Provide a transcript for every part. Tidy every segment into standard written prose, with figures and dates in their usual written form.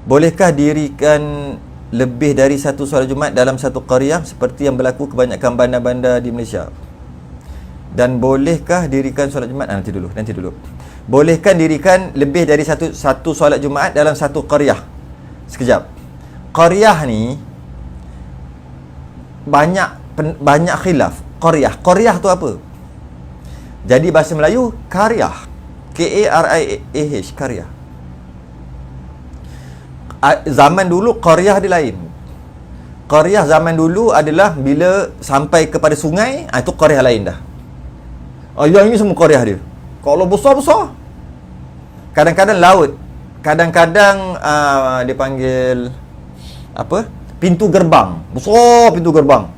Bolehkah dirikan lebih dari satu solat Jumaat dalam satu qaryah seperti yang berlaku kebanyakan bandar-bandar di Malaysia? Dan bolehkah dirikan solat Jumaat? Nanti dulu. Bolehkah dirikan lebih dari satu solat Jumaat dalam satu qaryah? Sekejap. Qaryah ni banyak khilaf. Qaryah tu apa? Jadi bahasa Melayu karyah. K-A-R-I-A-H, karyah. Zaman dulu qaryah dia lain. Qaryah zaman dulu adalah bila sampai kepada sungai, itu qaryah lain dah. Yang ini semua qaryah dia. Kalau besar-besar, kadang-kadang laut, kadang-kadang dia panggil apa? Pintu gerbang. Besar pintu gerbang.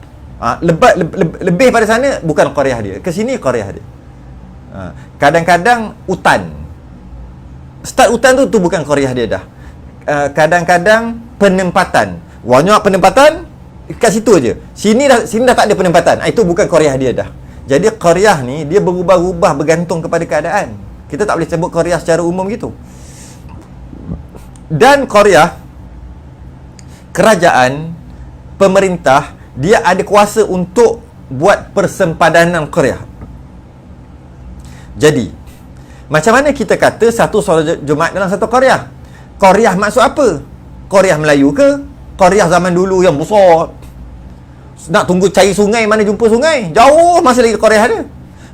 Lebih pada sana bukan qaryah dia. Ke sini qaryah dia. Kadang-kadang hutan. Start hutan tu bukan qaryah dia dah. Kadang-kadang penempatan. Banyak penempatan kat situ aje. Sini dah tak ada penempatan. Itu bukan qaryah dia dah. Jadi qaryah ni dia berubah-ubah bergantung kepada keadaan. Kita tak boleh sebut qaryah secara umum gitu. Dan qaryah, kerajaan, pemerintah, dia ada kuasa untuk buat persempadanan qaryah. Jadi, macam mana kita kata satu solat Jumaat dalam satu qaryah? Qaryah maksud apa? Qaryah Melayu ke? Qaryah zaman dulu yang besar, nak tunggu cari sungai, mana jumpa sungai? Jauh masih lagi qaryah dia.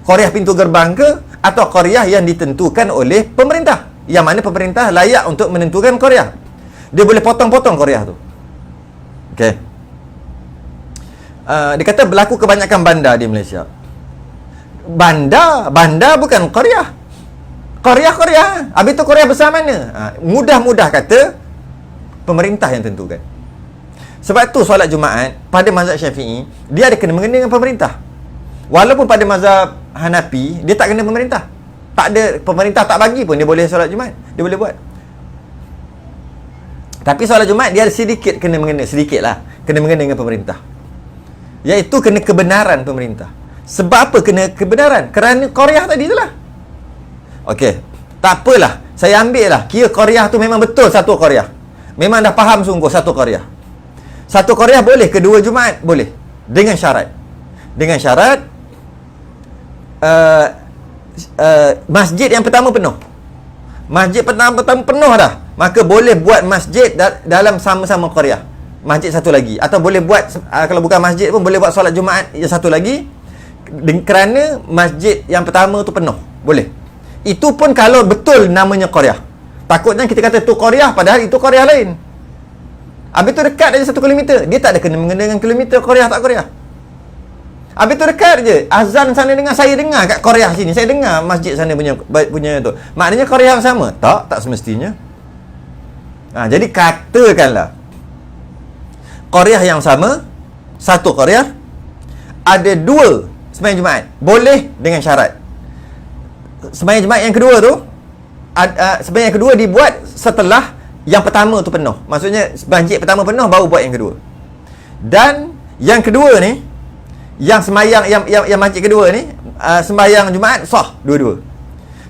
Qaryah pintu gerbang ke? Atau qaryah yang ditentukan oleh pemerintah, yang mana pemerintah layak untuk menentukan qaryah. Dia boleh potong-potong qaryah tu. Okey. Dia kata berlaku kebanyakan bandar di Malaysia. Bandar bukan qaryah. Qaryah. Habis tu qaryah besar mana? Mudah-mudah kata pemerintah yang tentukan. Sebab tu solat Jumaat pada mazhab Syafi'i dia ada kena-mengena dengan pemerintah. Walaupun pada mazhab Hanafi dia tak kena pemerintah. Tak ada, pemerintah tak bagi pun dia boleh solat Jumaat. Dia boleh buat. Tapi solat Jumaat dia ada sedikit kena-mengena, sedikitlah kena-mengena dengan pemerintah. Iaitu kena kebenaran pemerintah. Sebab apa kena kebenaran? Kerana qaryah tadi itulah. Okey, tak apalah. Saya ambil lah. Kira qaryah tu memang betul satu qaryah. Memang dah faham sungguh satu qaryah. Satu qaryah boleh, kedua Jumaat boleh. Dengan syarat. Masjid yang pertama penuh. Masjid pertama penuh dah. Maka boleh buat masjid dalam sama-sama qaryah. Masjid satu lagi. Atau boleh buat, kalau bukan masjid pun boleh buat solat Jumaat yang satu lagi. Kerana masjid yang pertama tu penuh. Boleh. Itu pun kalau betul namanya qaryah. Takutnya kita kata tu qaryah padahal itu qaryah lain. Habis tu dekat aja 1 kilometer. Dia tak ada kena-mengena dengan kilometer qaryah tak qaryah. Habis tu dekat je. Azan sana dengar, saya dengar kat qaryah sini. Saya dengar masjid sana punya tu. Maknanya qaryah yang sama? Tak semestinya. Jadi katakanlah qaryah yang sama, satu qaryah, ada 2 sembahyang Jumaat. Boleh dengan syarat. Sembahyang Jumaat yang kedua tu, sembahyang yang kedua dibuat setelah yang pertama tu penuh. Maksudnya masjid pertama penuh baru buat yang kedua. Dan yang kedua ni, yang sembahyang yang masjid kedua ni, sembahyang Jumaat sah dua-dua.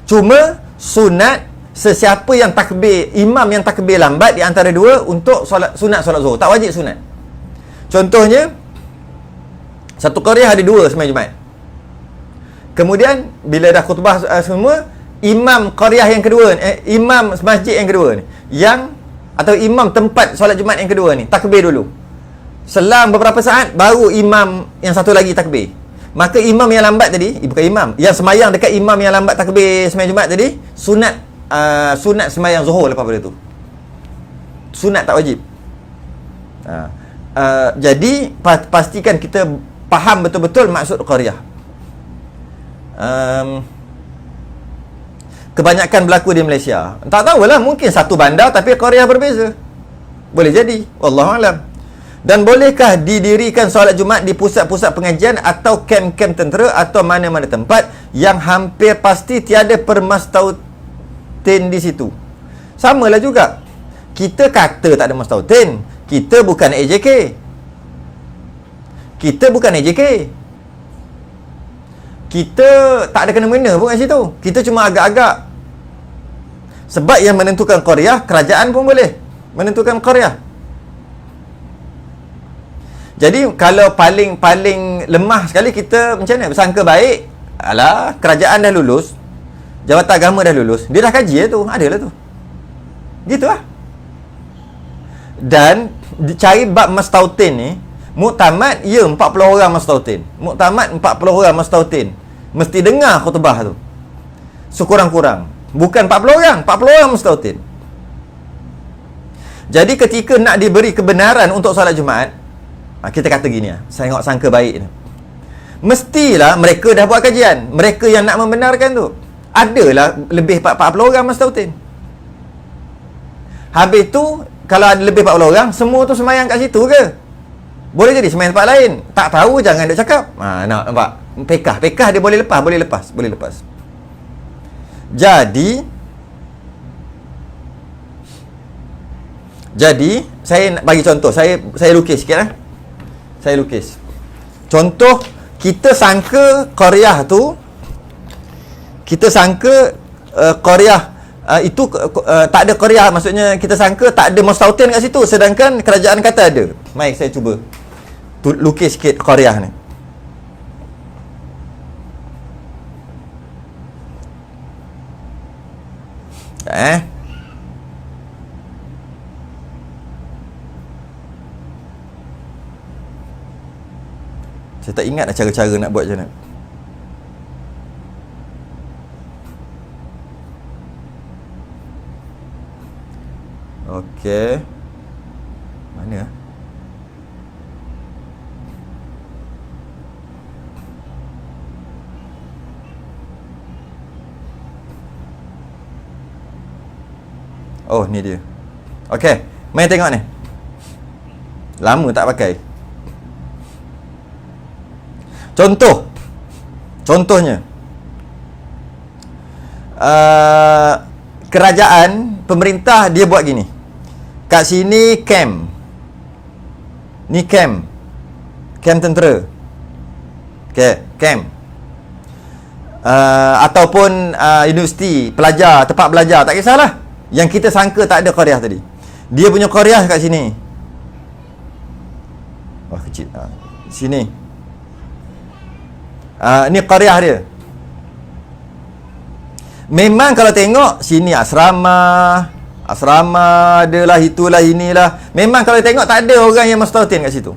Cuma sunat sesiapa yang takbir, imam yang takbir lambat di antara dua untuk sunat solat Zuhur. Tak wajib sunat. Contohnya, satu qaryah ada 2 sembahyang Jumaat. Kemudian bila dah khutbah semua, imam qaryah yang kedua, imam masjid yang kedua ni, atau imam tempat solat Jumaat yang kedua ni takbir dulu. Selang beberapa saat baru imam yang satu lagi takbir. Maka imam yang lambat tadi, bukan imam, yang sembahyang dekat imam yang lambat takbir sembahyang Jumaat tadi, sunat sembahyang Zuhur lepas pada tu. Sunat tak wajib. Jadi pastikan kita faham betul-betul maksud qaryah. Kebanyakan berlaku di Malaysia. Tak tahulah, mungkin satu bandar tapi qaryah berbeza. Boleh jadi, wallahualam. Dan bolehkah didirikan solat Jumaat di pusat-pusat pengajian atau kem-kem tentera atau mana-mana tempat yang hampir pasti tiada permastautin di situ? Samalah juga. Kita kata tak ada mastautin. Kita bukan AJK. Kita tak ada kena-mengena pun kat situ. Kita cuma agak-agak. Sebab yang menentukan qaryah, kerajaan pun boleh. Menentukan qaryah. Jadi kalau paling lemah sekali kita macam mana? Bersangka baik. Alah, kerajaan dah lulus, jawatan agama dah lulus, dia dah kaji tu, adalah tu. Gitu lah. Dan cari bab mastautin ni, muktamad ya 40 orang mastautin. Muktamad 40 orang mastautin. Mesti dengar khutbah tu. Sekurang-kurang. Bukan 40 orang, 40 orang mastautin. Jadi ketika nak diberi kebenaran untuk solat Jumaat, kita kata gini lah, saya tengok sangka baik ni. Mestilah mereka dah buat kajian. Mereka yang nak membenarkan tu. Adalah lebih 40 orang mastautin. Habis tu, kalau ada lebih 40 orang, semua tu semayang kat situ ke? Boleh jadi semayang tempat lain. Tak tahu, jangan duk cakap. Nampak? Pekah dia boleh lepas. Jadi saya nak bagi contoh. Saya lukis sikit lah. Saya lukis. Contoh, kita sangka qaryah tu, qaryah itu tak ada qaryah, maksudnya kita sangka tak ada mustautin kat situ, sedangkan kerajaan kata ada. Mari saya cuba lukis sikit qaryah ni. Saya tak ingat cara-cara nak buat macam mana. Okey. Mana? Oh, ni dia. Okey, mari tengok ni. Lama tak pakai. Contohnya kerajaan, pemerintah dia buat gini. Kat sini camp. Ni camp tentera. Okay, camp. Ataupun universiti, pelajar, tempat belajar, tak kisahlah. Yang kita sangka tak ada qaryah tadi. Dia punya qaryah kat sini. Wah, kecil. Sini. Ni qaryah dia. Memang kalau tengok sini asrama adalah, itulah, inilah. Memang kalau tengok tak ada orang yang mustautin kat situ.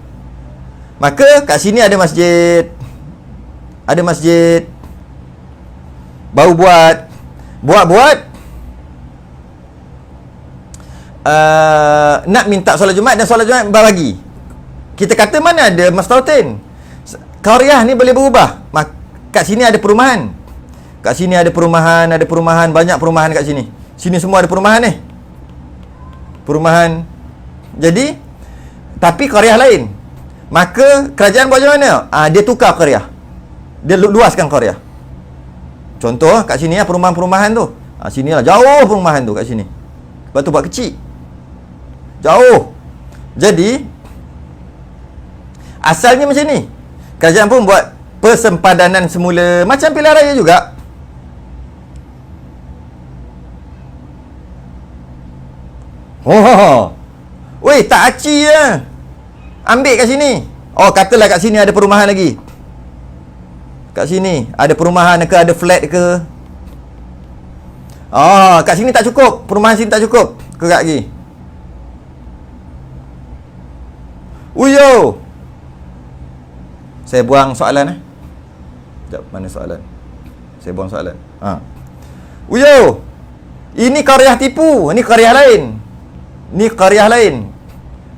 Maka kat sini ada masjid. Baru buat nak minta solat Jumaat, dan solat Jumaat berbagi. Kita kata mana ada mustautin. Qaryah ni boleh berubah. Kat sini ada perumahan. Banyak perumahan kat sini. Sini semua ada perumahan ni. Jadi, tapi qaryah lain. Maka kerajaan buat macam mana? Dia tukar qaryah. Dia luaskan qaryah. Contoh kat sini perumahan-perumahan tu. Sini lah jauh perumahan tu kat sini. Lepas tu buat kecil. Jauh. Jadi asalnya macam ni. Kerajaan pun buat persempadanan semula, macam pilihan raya juga. Weh, tak aci je. Ambil kat sini. Katalah kat sini ada perumahan lagi. Kat sini ada perumahan ke, ada flat ke. Kat sini tak cukup. Perumahan sini tak cukup. Kerak lagi. Uyo. Saya buang soalan. Sekejap, mana soalan? Saya buang soalan. Uyo. Ini qaryah tipu. Ini qaryah lain.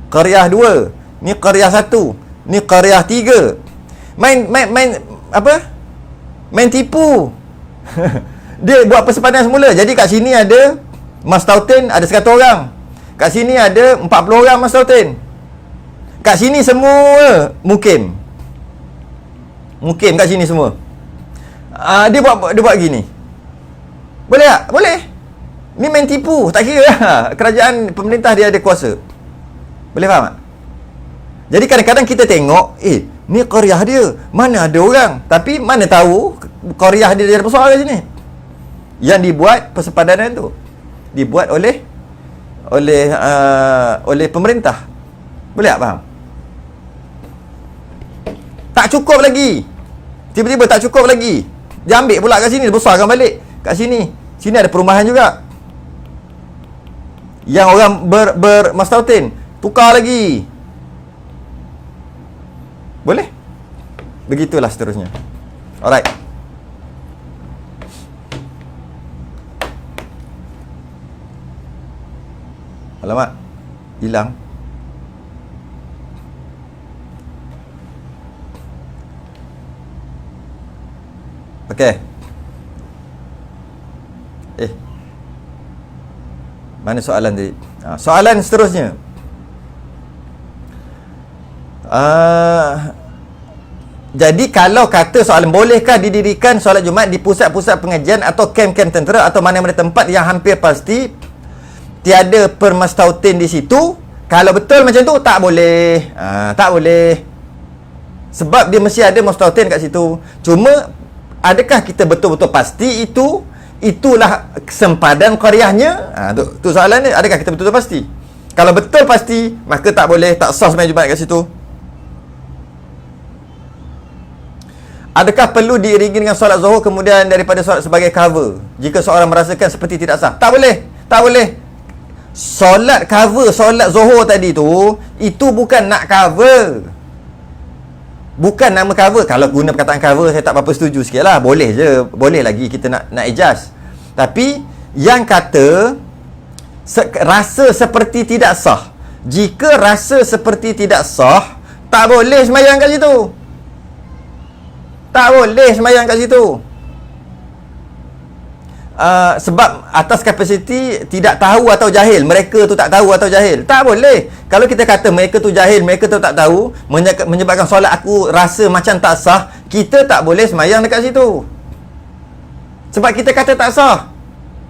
Qaryah 2. Ni qaryah 1. Ni qaryah 3. Main apa? Main tipu. Dia buat persempadanan semula. Jadi kat sini ada mastautin ada 100 orang. Kat sini ada 40 orang mastautin. Kat sini semua mukim kat sini semua. Dia buat gini. Boleh tak? Boleh. Ni main tipu, tak kira lah. Kerajaan, pemerintah dia ada kuasa. Boleh faham tak? Jadi kadang-kadang kita tengok, ni qaryah dia, mana ada orang. Tapi mana tahu qaryah dia ada persoalan kat sini. Yang dibuat persempadanan tu dibuat oleh oleh pemerintah. Boleh tak faham? Tak cukup lagi. Tiba-tiba tak cukup lagi. Dia ambil pula kat sini, dia besarkan balik kat sini. Sini ada perumahan juga. Yang orang bermastautin, tukar lagi. Boleh? Begitulah seterusnya. Alright. Alamak, hilang. Okey. Mana soalan tadi? Soalan seterusnya. Jadi kalau kata soalan, bolehkah didirikan solat Jumaat di pusat-pusat pengajian atau kem-kem tentera atau mana-mana tempat yang hampir pasti tiada permastautin di situ? Kalau betul macam tu, tak boleh. Tak boleh. Sebab dia mesti ada mastautin kat situ. Cuma adakah kita betul-betul pasti itulah sempadan qaryahnya? Tu soalan dia. Adakah kita betul-betul pasti? Kalau betul pasti, maka tak boleh, tak sah sembahyang Jumaat kat situ. Adakah perlu diiringi dengan solat Zuhur kemudian daripada solat sebagai cover jika seorang merasakan seperti tidak sah? Tak boleh. Tak boleh. Solat cover solat Zuhur tadi tu, itu bukan nak cover. Bukan nama cover. Kalau guna perkataan cover, saya tak berapa setuju sikit lah. Boleh je. Boleh lagi kita nak adjust. Tapi yang kata rasa seperti tidak sah. Jika rasa seperti tidak sah, tak boleh sembahyang kat situ. Tak boleh sembahyang kat situ. Sebab atas kapasiti tidak tahu atau jahil. Mereka tu tak tahu atau jahil. Tak boleh. Kalau kita kata mereka tu jahil, mereka tu tak tahu, menyebabkan solat aku rasa macam tak sah, kita tak boleh sembahyang dekat situ. Sebab kita kata tak sah.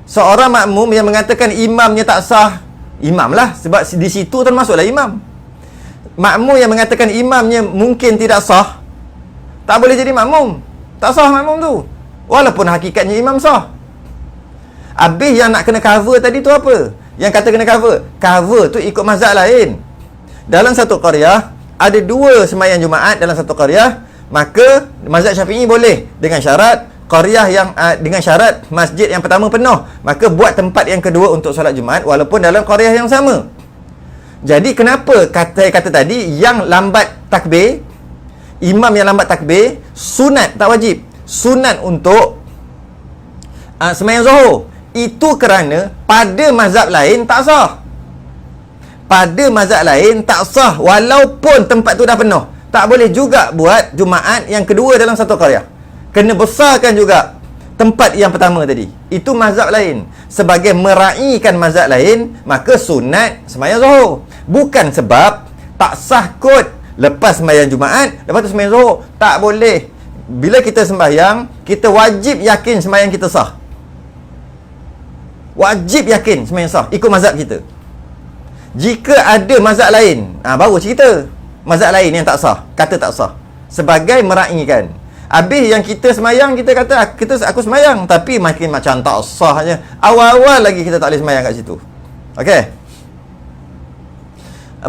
Seorang makmum yang mengatakan imamnya tak sah, imam lah. Sebab di situ termasuklah imam. Makmum yang mengatakan imamnya mungkin tidak sah, tak boleh jadi makmum. Tak sah makmum tu, walaupun hakikatnya imam sah. Habis yang nak kena cover tadi tu apa? Yang kata kena cover, cover tu ikut mazhab lain. Dalam satu qaryah ada dua sembahyang Jumaat dalam satu qaryah, maka mazhab Syafi'i boleh dengan syarat qaryah yang dengan syarat masjid yang pertama penuh, maka buat tempat yang kedua untuk solat Jumaat walaupun dalam qaryah yang sama. Jadi kenapa saya kata tadi yang lambat takbir, imam yang lambat takbir sunat, tak wajib. Sunat untuk sembahyang Zuhur. Itu kerana pada mazhab lain tak sah. Pada mazhab lain tak sah walaupun tempat tu dah penuh. Tak boleh juga buat Jumaat yang kedua dalam satu qaryah. Kena besarkan juga tempat yang pertama tadi. Itu mazhab lain. Sebagai meraihkan mazhab lain, maka sunat sembahyang Zuhur. Bukan sebab tak sah kot lepas sembahyang Jumaat, lepas tu sembahyang Zuhur. Tak boleh. Bila kita sembahyang, kita wajib yakin sembahyang kita sah. Wajib yakin sembahyang sah, ikut mazhab kita. Jika ada mazhab lain, baru cerita mazhab lain yang tak sah, kata tak sah, sebagai meraihkan. Habis yang kita sembahyang, kita kata aku sembahyang, tapi makin macam tak sahnya. Awal-awal lagi kita tak boleh sembahyang kat situ. Okey.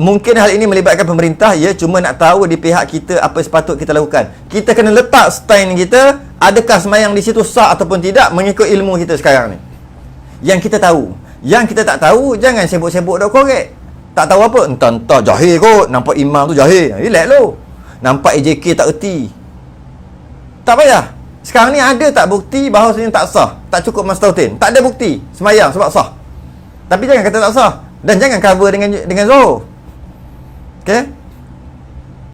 Mungkin hal ini melibatkan pemerintah, ya, cuma nak tahu di pihak kita apa sepatut kita lakukan. Kita kena letak stand kita, adakah sembahyang di situ sah ataupun tidak mengikut ilmu kita sekarang ni. Yang kita tahu. Yang kita tak tahu, jangan sibuk-sibuk dah korek. Tak tahu apa, entah jahil kot, nampak imam tu jahil. Relax lo. Nampak AJK tak erti. Tak payah. Sekarang ni ada tak bukti bahawasanya tak sah, tak cukup mastautin? Tak ada bukti sembahyang sebab sah. Tapi jangan kata tak sah, dan jangan cover dengan Zuhur. Okey?